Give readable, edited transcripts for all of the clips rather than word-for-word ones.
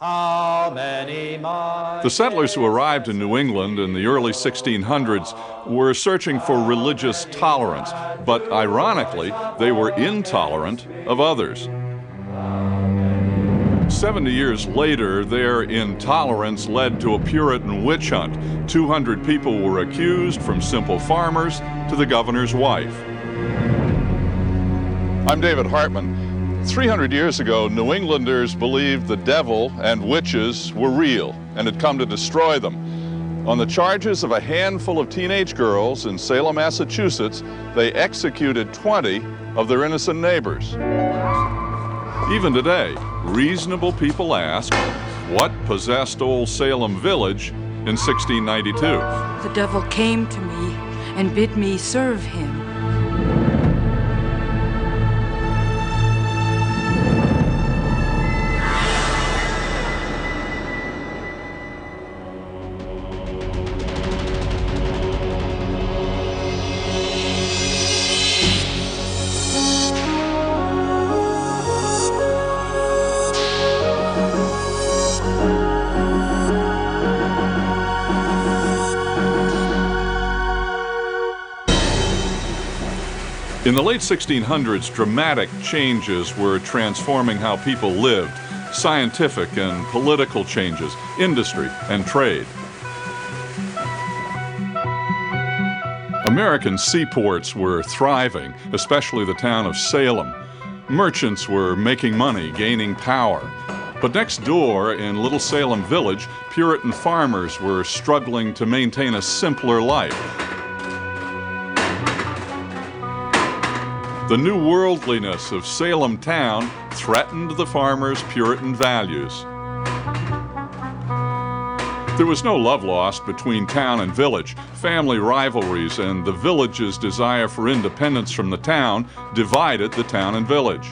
How many miles? The settlers who arrived in New England in the early 1600s were searching for religious tolerance, but ironically, they were intolerant of others. 70 years later, their intolerance led to a Puritan witch hunt. 200 people were accused, from simple farmers to the governor's wife. I'm David Hartman. 300 years ago, New Englanders believed the devil and witches were real and had come to destroy them. On the charges of a handful of teenage girls in Salem, Massachusetts, they executed 20 of their innocent neighbors. Even today, reasonable people ask, what possessed old Salem village in 1692? The devil came to me and bid me serve him. In the late 1600s, dramatic changes were transforming how people lived. Scientific and political changes, industry and trade. American seaports were thriving, especially the town of Salem. Merchants were making money, gaining power. But next door in Little Salem Village, Puritan farmers were struggling to maintain a simpler life. The new worldliness of Salem town threatened the farmers' Puritan values. There was no love lost between town and village. Family rivalries and the village's desire for independence from the town divided the town and village.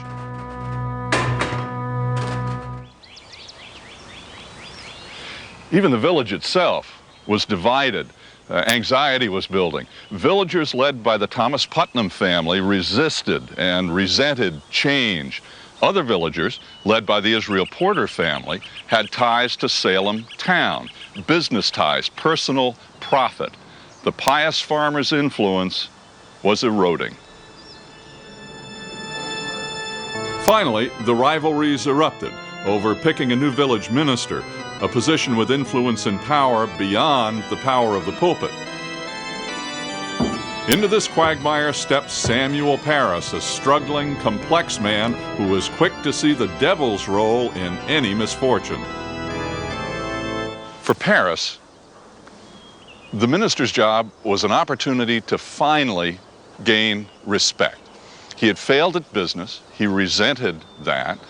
Even the village itself was divided. Anxiety was building. Villagers led by the Thomas Putnam family resisted and resented change. Other villagers, led by the Israel Porter family, had ties to Salem town, business ties, personal profit. The pious farmers' influence was eroding. Finally, the rivalries erupted over picking a new village minister, a position with influence and power beyond the power of the pulpit. Into this quagmire stepped Samuel Parris, a struggling, complex man who was quick to see the devil's role in any misfortune. For Parris, the minister's job was an opportunity to finally gain respect. He had failed at business. He resented that.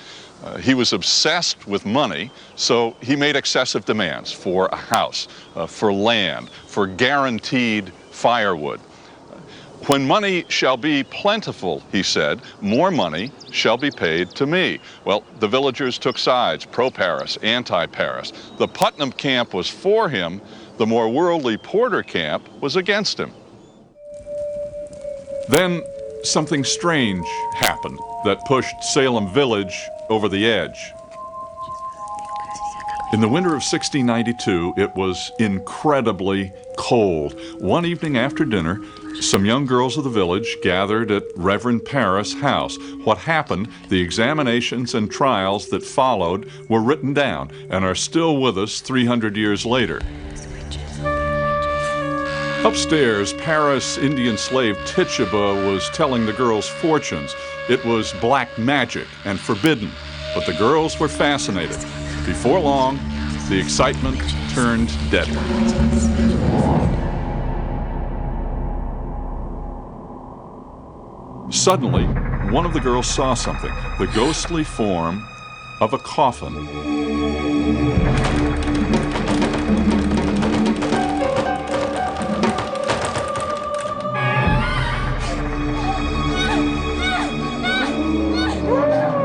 He was obsessed with money, so he made excessive demands for a house, for land, for guaranteed firewood. When money shall be plentiful, he said, more money shall be paid to me. Well, the villagers took sides, pro-Parris, anti-Parris. The Putnam camp was for him. The more worldly Porter camp was against him. Then something strange happened that pushed Salem Village over the edge. In the winter of 1692, it was incredibly cold. One evening after dinner, some young girls of the village gathered at Reverend Parris' house. What happened, the examinations and trials that followed, were written down and are still with us 300 years later. Upstairs, Parris' Indian slave Tituba was telling the girls fortunes. It was black magic and forbidden, but the girls were fascinated. Before long, the excitement turned deadly. Suddenly, one of the girls saw something, the ghostly form of a coffin.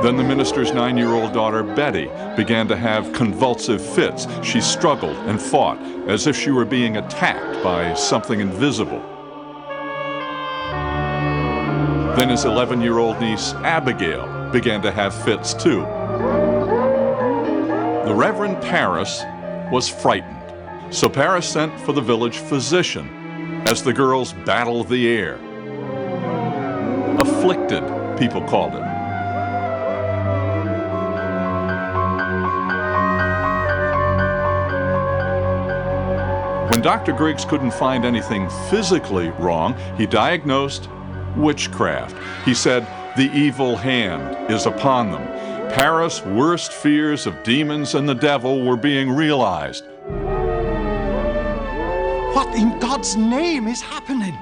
Then the minister's 9-year-old daughter, Betty, began to have convulsive fits. She struggled and fought as if she were being attacked by something invisible. Then his 11-year-old niece, Abigail, began to have fits too. The Reverend Paris was frightened, so Paris sent for the village physician as the girls battled the air. Afflicted, people called it. When Dr. Griggs couldn't find anything physically wrong, he diagnosed witchcraft. He said, the evil hand is upon them. Paris' worst fears of demons and the devil were being realized. What in God's name is happening?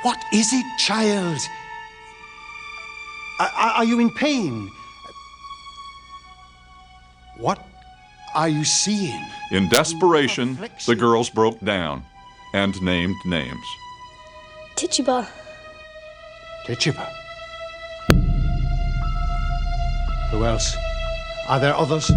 What is it, child? Are you in pain? What are you seeing? In desperation, the girls broke down and named names. Tituba. Tituba. Who else? Are there others?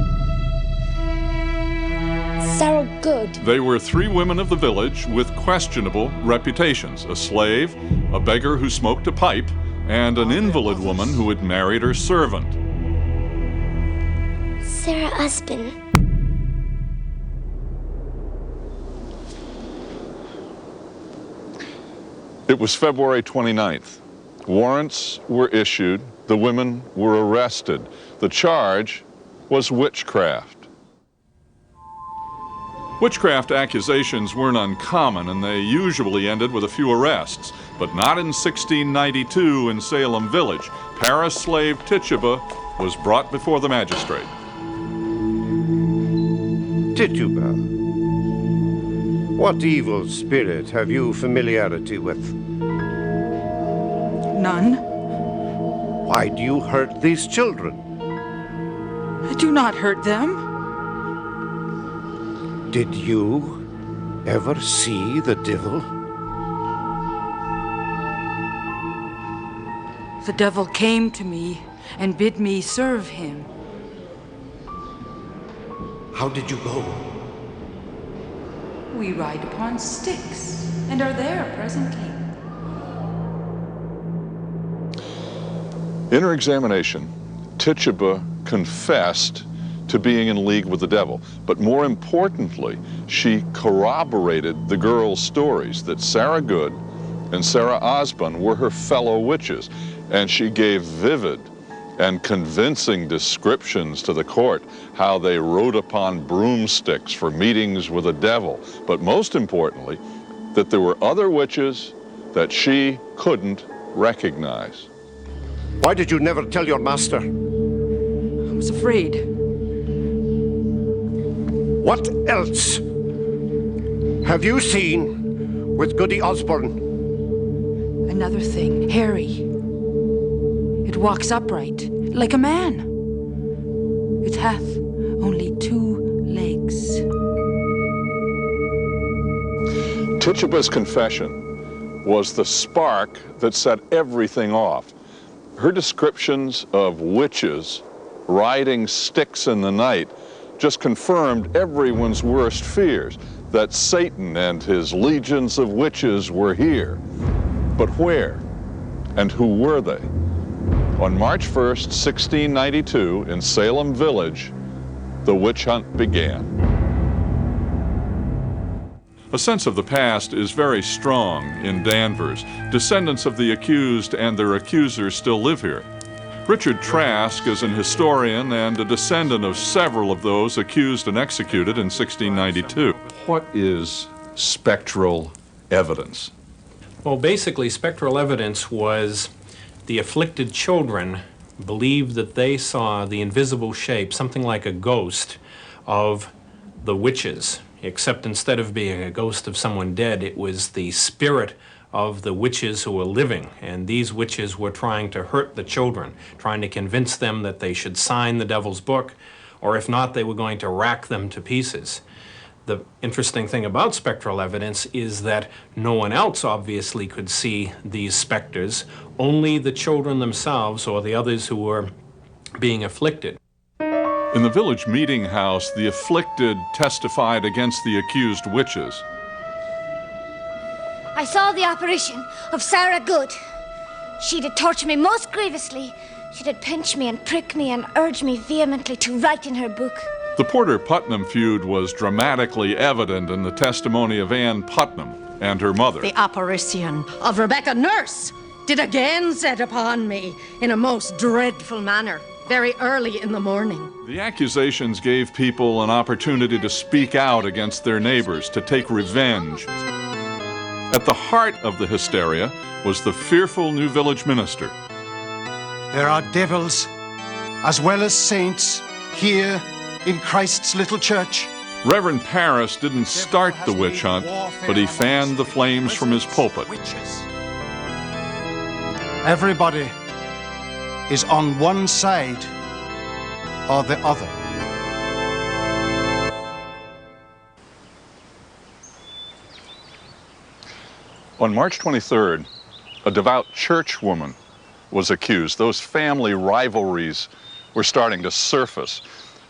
Sarah Good. They were 3 women of the village with questionable reputations: a slave, a beggar who smoked a pipe, and an invalid woman who had married her servant. Sarah Usbin. It was February 29th. Warrants were issued. The women were arrested. The charge was witchcraft. Witchcraft accusations weren't uncommon, and they usually ended with a few arrests, but not in 1692 in Salem village. Paris slave Tituba was brought before the magistrate. Tituba, what evil spirit have you familiarity with? None. Why do you hurt these children? I do not hurt them. Did you ever see the devil? The devil came to me and bid me serve him. How did you go? We ride upon sticks and are there presently. In her examination, Tituba confessed to being in league with the devil, but more importantly, she corroborated the girls' stories that Sarah Good and Sarah Osborne were her fellow witches, and she gave vivid and convincing descriptions to the court how they rode upon broomsticks for meetings with the devil, but most importantly, that there were other witches that she couldn't recognize. Why did you never tell your master? I was afraid. What else have you seen with Goody Osborne? Another thing, hairy. It walks upright, like a man. It hath only 2 legs. Tituba's confession was the spark that set everything off. Her descriptions of witches riding sticks in the night just confirmed everyone's worst fears, that Satan and his legions of witches were here. But where? And who were they? On March 1st, 1692, in Salem village, the witch hunt began. A sense of the past is very strong in Danvers. Descendants of the accused and their accusers still live here. Richard Trask is an historian and a descendant of several of those accused and executed in 1692. What is spectral evidence? Well, basically, spectral evidence was the afflicted children believed that they saw the invisible shape, something like a ghost, of the witches, except instead of being a ghost of someone dead, it was the spirit of the witches who were living, and these witches were trying to hurt the children, trying to convince them that they should sign the devil's book, or if not, they were going to rack them to pieces. The interesting thing about spectral evidence is that no one else obviously could see these specters, only the children themselves or the others who were being afflicted. In the village meeting house, the afflicted testified against the accused witches. I saw the apparition of Sarah Good. She did torture me most grievously She did pinch me and prick me and urge me vehemently to write in her book. The Porter-Putnam feud was dramatically evident in the testimony of Ann Putnam and her mother. The apparition of Rebecca Nurse did again set upon me in a most dreadful manner, very early in the morning. The accusations gave people an opportunity to speak out against their neighbors, to take revenge. At the heart of the hysteria was the fearful new village minister. There are devils as well as saints here in Christ's little church. Reverend Parris didn't start the witch hunt, but he fanned the flames from his pulpit. Everybody is on one side or the other. On March 23rd, a devout church woman was accused. Those family rivalries were starting to surface.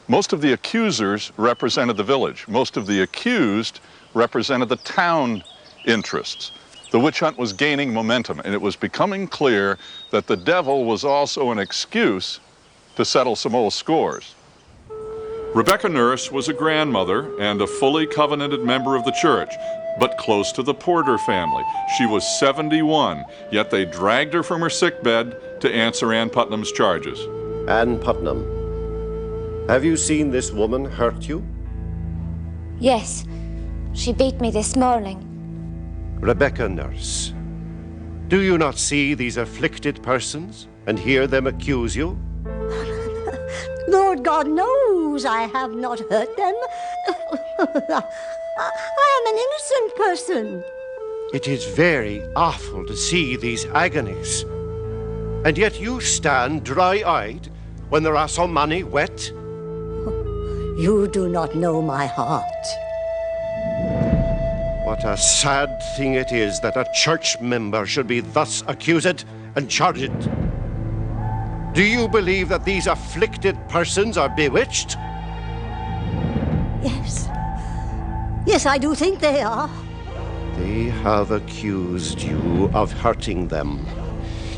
Most of the accusers represented the village. Most of the accused represented the town interests. The witch hunt was gaining momentum, and it was becoming clear that the devil was also an excuse to settle some old scores. Rebecca Nurse was a grandmother and a fully covenanted member of the church, but close to the Porter family. She was 71, yet they dragged her from her sickbed to answer Ann Putnam's charges. Ann Putnam, have you seen this woman hurt you? Yes, she beat me this morning. Rebecca Nurse, do you not see these afflicted persons and hear them accuse you? Lord God knows I have not hurt them. I am an innocent person. It is very awful to see these agonies. And yet you stand dry-eyed when there are so many wet. You do not know my heart. What a sad thing it is that a church member should be thus accused and charged. Do you believe that these afflicted persons are bewitched? Yes. Yes, I do think they are. They have accused you of hurting them.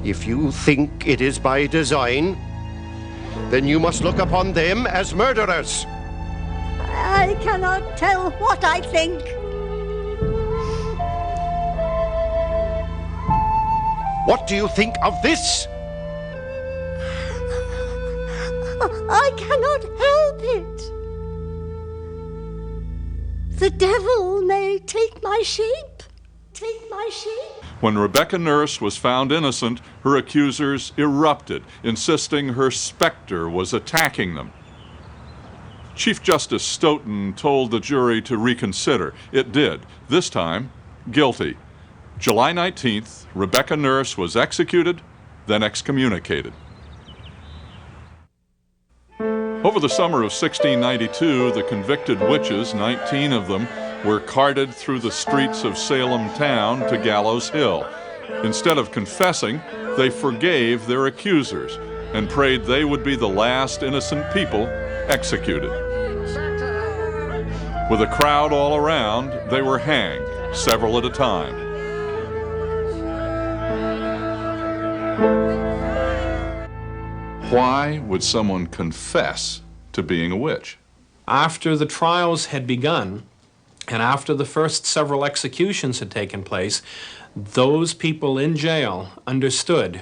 If you think it is by design, then you must look upon them as murderers. I cannot tell what I think. What do you think of this? I cannot help it. The devil may take my shape. Take my shape. When Rebecca Nurse was found innocent, her accusers erupted, insisting her specter was attacking them. Chief Justice Stoughton told the jury to reconsider. It did, this time guilty. July 19th, Rebecca Nurse was executed, then excommunicated. Over the summer of 1692, the convicted witches, 19 of them, were carted through the streets of Salem town to Gallows Hill. Instead of confessing, they forgave their accusers and prayed they would be the last innocent people executed. With a crowd all around, they were hanged, several at a time. Why would someone confess to being a witch? After the trials had begun, and after the first several executions had taken place, those people in jail understood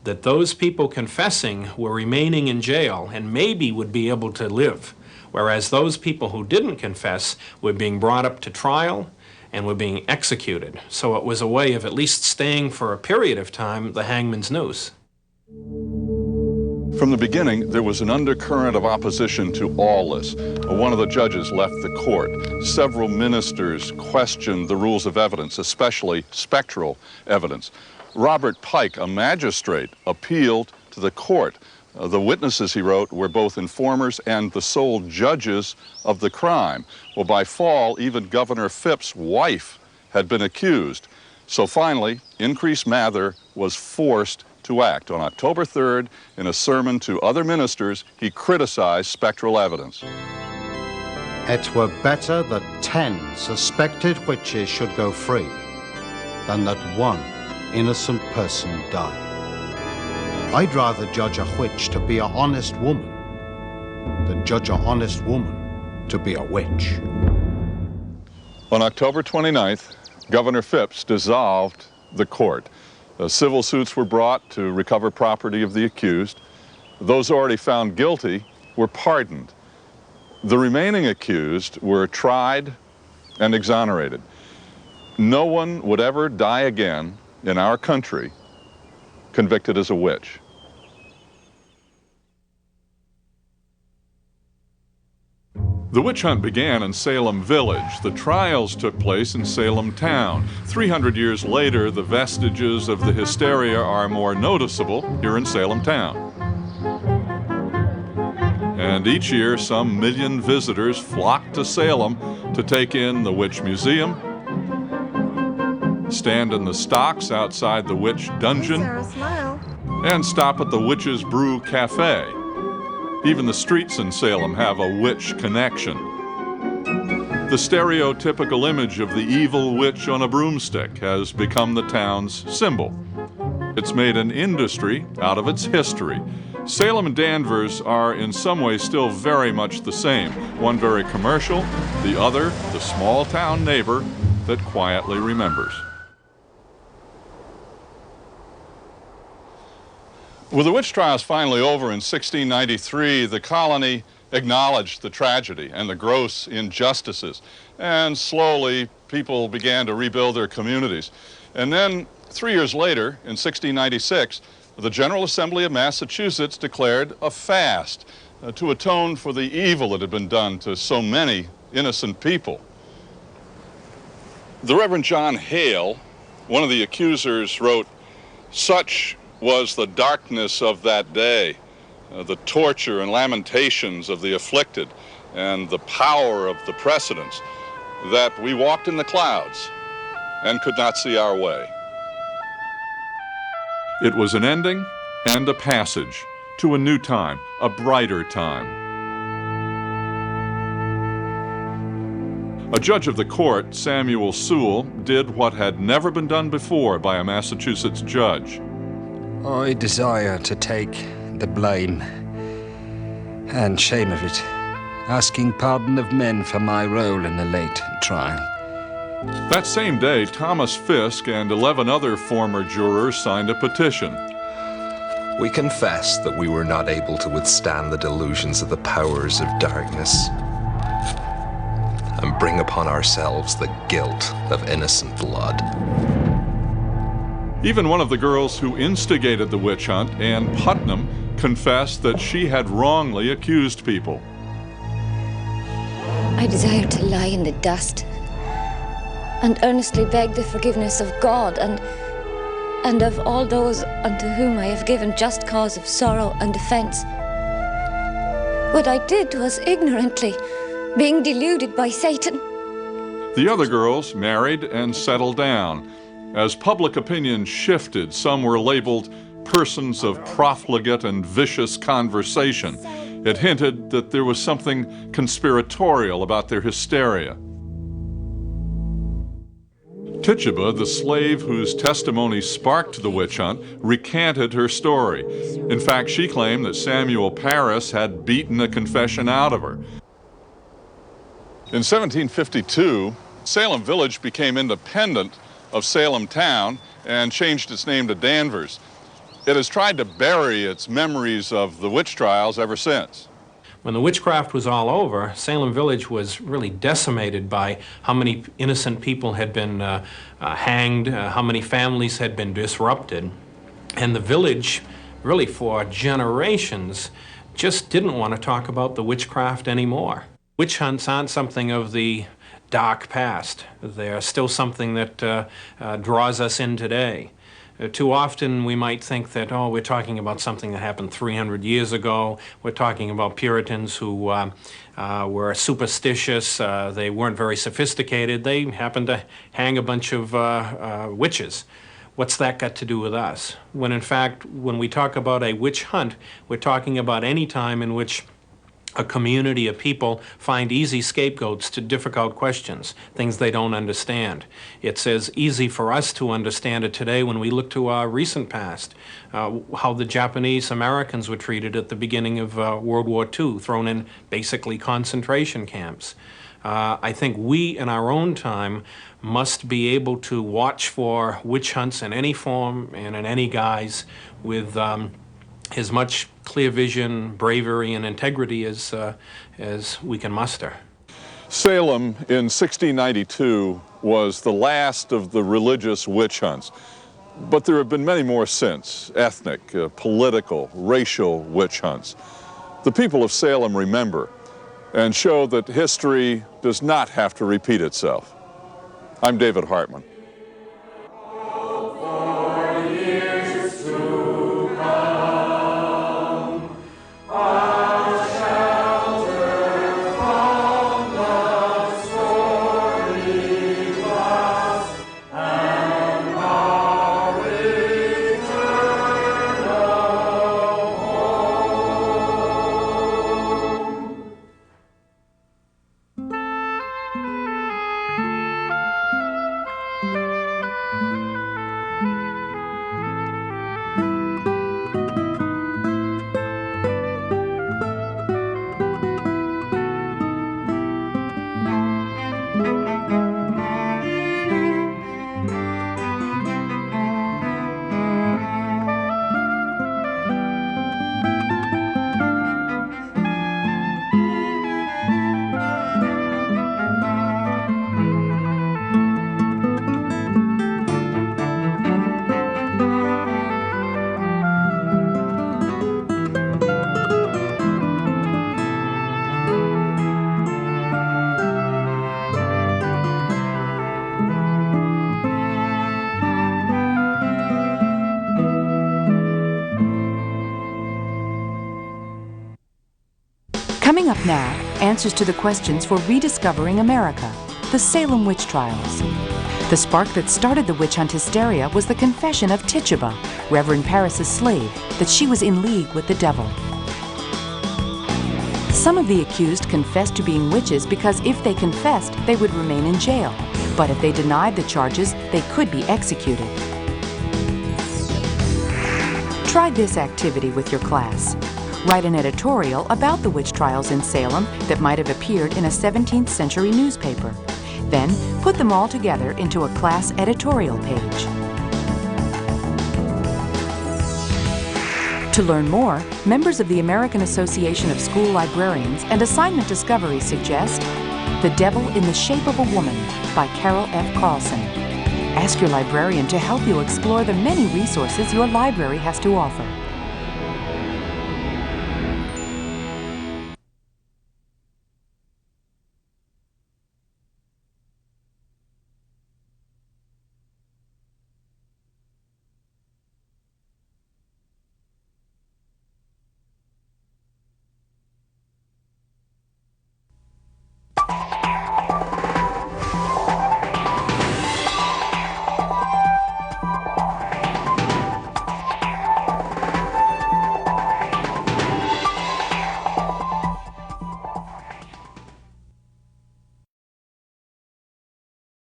that those people confessing were remaining in jail and maybe would be able to live, whereas those people who didn't confess were being brought up to trial and were being executed. So it was a way of at least staying for a period of time the hangman's noose. From the beginning, there was an undercurrent of opposition to all this. One of the judges left the court. Several ministers questioned the rules of evidence, especially spectral evidence. Robert Pike, a magistrate, appealed to the court. The witnesses, he wrote, were both informers and the sole judges of the crime. Well, by fall, even Governor Phipps's wife had been accused. So finally, Increase Mather was forced to act. On October 3rd, in a sermon to other ministers, he criticized spectral evidence. It were better that 10 suspected witches should go free than that one innocent person die. I'd rather judge a witch to be a honest woman than judge a honest woman to be a witch. On October 29th, Governor Phipps dissolved the court. Civil suits were brought to recover property of the accused. Those already found guilty were pardoned. The remaining accused were tried and exonerated. No one would ever die again in our country convicted as a witch. The witch hunt began in Salem Village. The trials took place in Salem Town. 300 years later, the vestiges of the hysteria are more noticeable here in Salem Town. And each year, some million visitors flock to Salem to take in the Witch Museum, stand in the stocks outside the Witch Dungeon, and stop at the Witch's Brew Cafe. Even the streets in Salem have a witch connection. The stereotypical image of the evil witch on a broomstick has become the town's symbol. It's made an industry out of its history. Salem and Danvers are in some ways still very much the same. One very commercial, the other the small town neighbor that quietly remembers. With the witch trials finally over in 1693, the colony acknowledged the tragedy and the gross injustices, and slowly people began to rebuild their communities. And then 3 years later, in 1696, the General Assembly of Massachusetts declared a fast to atone for the evil that had been done to so many innocent people. The Reverend John Hale, one of the accusers, wrote, "Such was the darkness of that day, the torture and lamentations of the afflicted, and the power of the precedents, that we walked in the clouds and could not see our way." It was an ending and a passage to a new time, a brighter time. A judge of the court, Samuel Sewell, did what had never been done before by a Massachusetts judge. I desire to take the blame and shame of it, asking pardon of men for my role in the late trial. That same day, Thomas Fisk and 11 other former jurors signed a petition. We confess that we were not able to withstand the delusions of the powers of darkness and bring upon ourselves the guilt of innocent blood. Even one of the girls who instigated the witch hunt, Ann Putnam, confessed that she had wrongly accused people. I desire to lie in the dust and earnestly beg the forgiveness of God and of all those unto whom I have given just cause of sorrow and offense. What I did was ignorantly, being deluded by Satan. The other girls married and settled down. As public opinion shifted, some were labeled persons of profligate and vicious conversation. It hinted that there was something conspiratorial about their hysteria. Tituba, the slave whose testimony sparked the witch hunt, recanted her story. In fact, she claimed that Samuel Parris had beaten a confession out of her. In 1752, Salem Village became independent of Salem Town and changed its name to Danvers. It has tried to bury its memories of the witch trials ever since. When the witchcraft was all over, Salem Village was really decimated by how many innocent people had been hanged, how many families had been disrupted. And the village, really for generations, just didn't want to talk about the witchcraft anymore. Witch hunts aren't something of the dark past. They're still something that draws us in today. Too often we might think that, oh, we're talking about something that happened 300 years ago. We're talking about Puritans who were superstitious. They weren't very sophisticated. They happened to hang a bunch of witches. What's that got to do with us? When in fact, when we talk about a witch hunt, we're talking about any time in which a community of people find easy scapegoats to difficult questions, things they don't understand. It's as easy for us to understand it today when we look to our recent past, how the Japanese Americans were treated at the beginning of World War II, thrown in basically concentration camps. I think we, in our own time, must be able to watch for witch hunts in any form and in any guise with as much clear vision, bravery, and integrity as we can muster. Salem in 1692 was the last of the religious witch hunts, but there have been many more since, ethnic, political, racial witch hunts. The people of Salem remember and show that history does not have to repeat itself. I'm David Hartman. Coming up now, answers to the questions for rediscovering America, the Salem witch trials. The spark that started the witch hunt hysteria was the confession of Tituba, Reverend Parris's slave, that she was in league with the devil. Some of the accused confessed to being witches because if they confessed, they would remain in jail. But if they denied the charges, they could be executed. Try this activity with your class. Write an editorial about the witch trials in Salem that might have appeared in a 17th century newspaper. Then put them all together into a class editorial page. To learn more, members of the American Association of School Librarians and Assignment Discovery suggest The Devil in the Shape of a Woman by Carol F. Carlson. Ask your librarian to help you explore the many resources your library has to offer.